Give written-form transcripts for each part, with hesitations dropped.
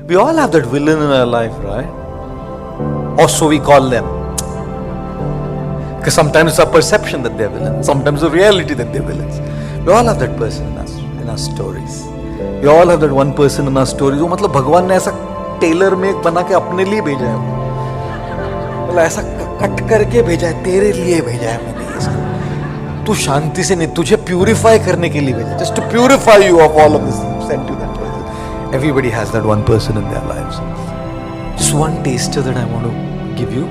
We all have that villain in our life, right? Or so we call them. Because sometimes it's our perception that they're villains, sometimes the reality that they're villains. We all have that person in our stories. We all have that one person in our stories. वो मतलब भगवान ने ऐसा Taylor में बना के अपने लिए भेजा है, मतलब ऐसा कट करके भेजा है, तेरे लिए भेजा है मैंने इसको. तू शांति से नहीं, तुझे प्यूरिफाई करने के लिए भेजा, just to purify you of all of this. Send to that person. Everybody has that one person in their lives. Just one taster that I want to give you.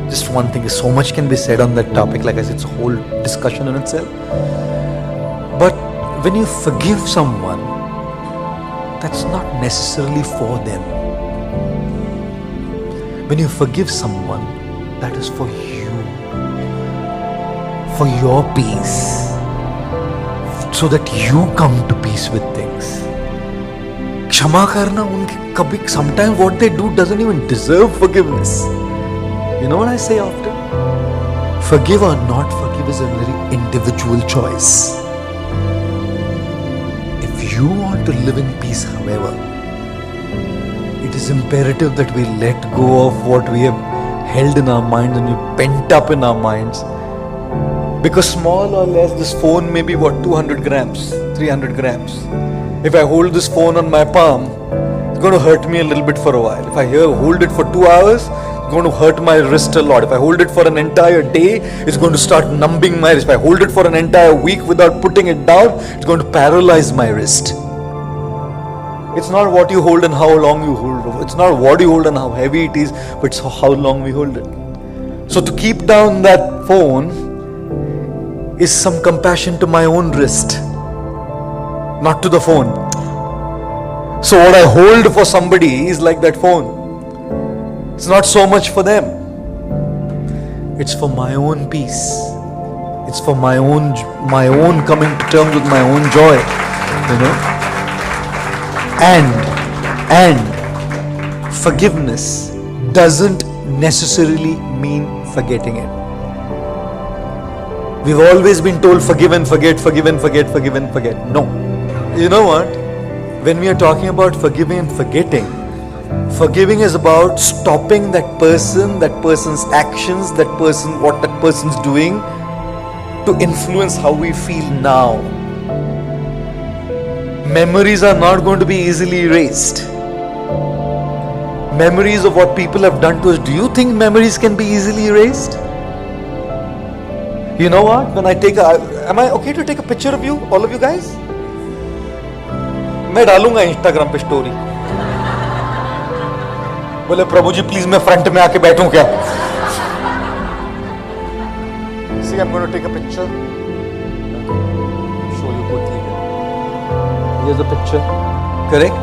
Just one thing. So much can be said on that topic. Like I said, it's a whole discussion in itself. But when you forgive someone, that's not necessarily for them. When you forgive someone, that is for you, for your peace, so that you come to peace with things. क्षमा करना उनके कभी, sometimes what they do doesn't even deserve forgiveness. You know what I say often? Forgive or not forgive is a very individual choice. If you want to live in peace, however, it is imperative that we let go of what we have held in our minds and we pent up in our minds. Because small or less, this phone may be what, 200 grams, 300 grams. If I hold this phone on my palm, it's going to hurt me a little bit for a while. If I hold it for 2 hours, it's going to hurt my wrist a lot. If I hold it for an entire day, it's going to start numbing my wrist. If I hold it for an entire week without putting it down, it's going to paralyze my wrist. It's not what you hold and how long you hold it. It's not what you hold and how heavy it is, but it's how long we hold it. So to keep down that phone is some compassion to my own wrist, not to the phone. So what I hold for somebody is like that phone. It's not so much for them. It's for my own peace. It's for my own coming to terms with my own joy, you know. And forgiveness doesn't necessarily mean forgetting it. We've always been told forgive and forget, forgive and forget, forgive and forget. No. You know what? When we are talking about forgiving and forgetting, forgiving is about stopping that person, that person's actions, that person, what that person's doing to influence how we feel now. Memories are not going to be easily erased. Memories of what people have done to us. Do you think memories can be easily erased? You know what? When I am I okay to take a picture of you, all of you guys? मैं डालूंगा Instagram पे story. बोले प्रभु जी please मैं front में आके बैठूं क्या? See, I'm going to take a picture. Show you quickly. Here's the picture. Correct?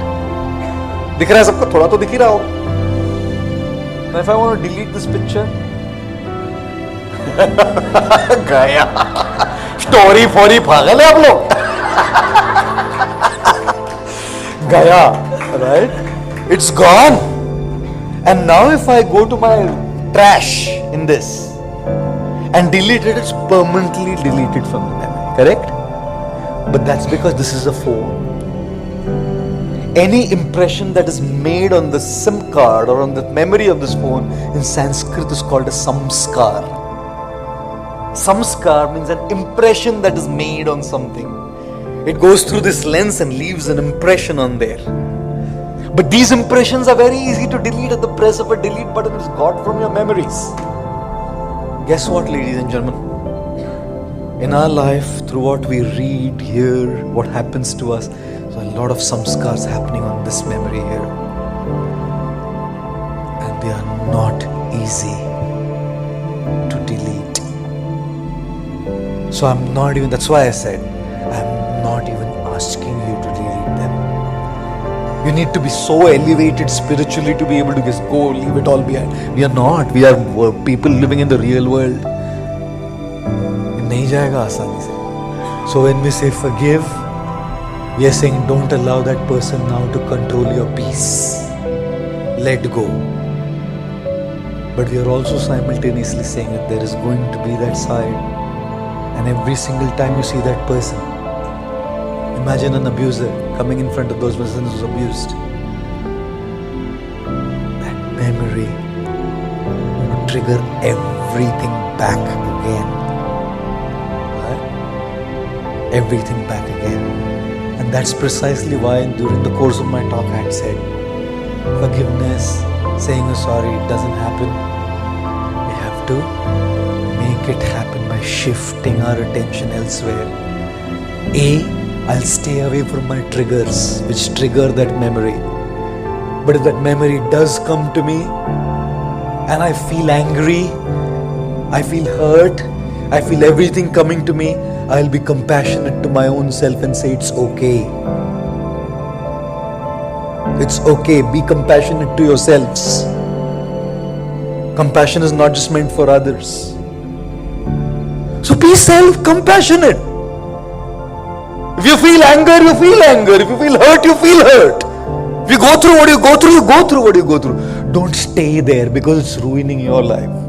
दिख रहा है सबको? थोड़ा तो दिख ही रहा होगा. Now if I want to delete this picture, गया. स्टोरी फोरी पागल है आप लोग. गया, right? It's gone. And now if I go to my trash in this and delete it, it's permanently deleted from the memory. Correct? But that's because this is a phone. Any impression that is made on the SIM card or on the memory of this phone in Sanskrit is called a samskar. Samskar means an impression that is made on something. It goes through this lens and leaves an impression on there. But these impressions are very easy to delete at the press of a delete button. It's gone from your memories. Guess what, ladies and gentlemen? In our life, through what we read, hear, what happens to us, so a lot of samskars happening on this memory here. And they are not easy to delete. So I'm not even, that's why I said, I'm not even asking you to delete them. You need to be so elevated spiritually to be able to just go, leave it all behind. We are not. We are people living in the real world. नहीं जाएगा आसानी से. So when we say forgive, we are saying don't allow that person now to control your peace. Let go. But we are also simultaneously saying that there is going to be that side. And every single time you see that person, imagine an abuser coming in front of those persons who's abused. memory would trigger everything back again. Right? Everything back again. And that's precisely why during the course of my talk I had said, forgiveness, saying a sorry, it doesn't happen. We have to make it happen by shifting our attention elsewhere. I'll stay away from my triggers which trigger that memory. But if that memory does come to me and I feel angry, I feel hurt, I feel everything coming to me, I'll be compassionate to my own self and say it's okay. It's okay. Be compassionate to yourselves. Compassion is not just meant for others. So be self-compassionate. If you feel anger, you feel anger. If you feel hurt, you feel hurt. If you go through what you go through, you go through what you go through. Don't stay there because it's ruining your life.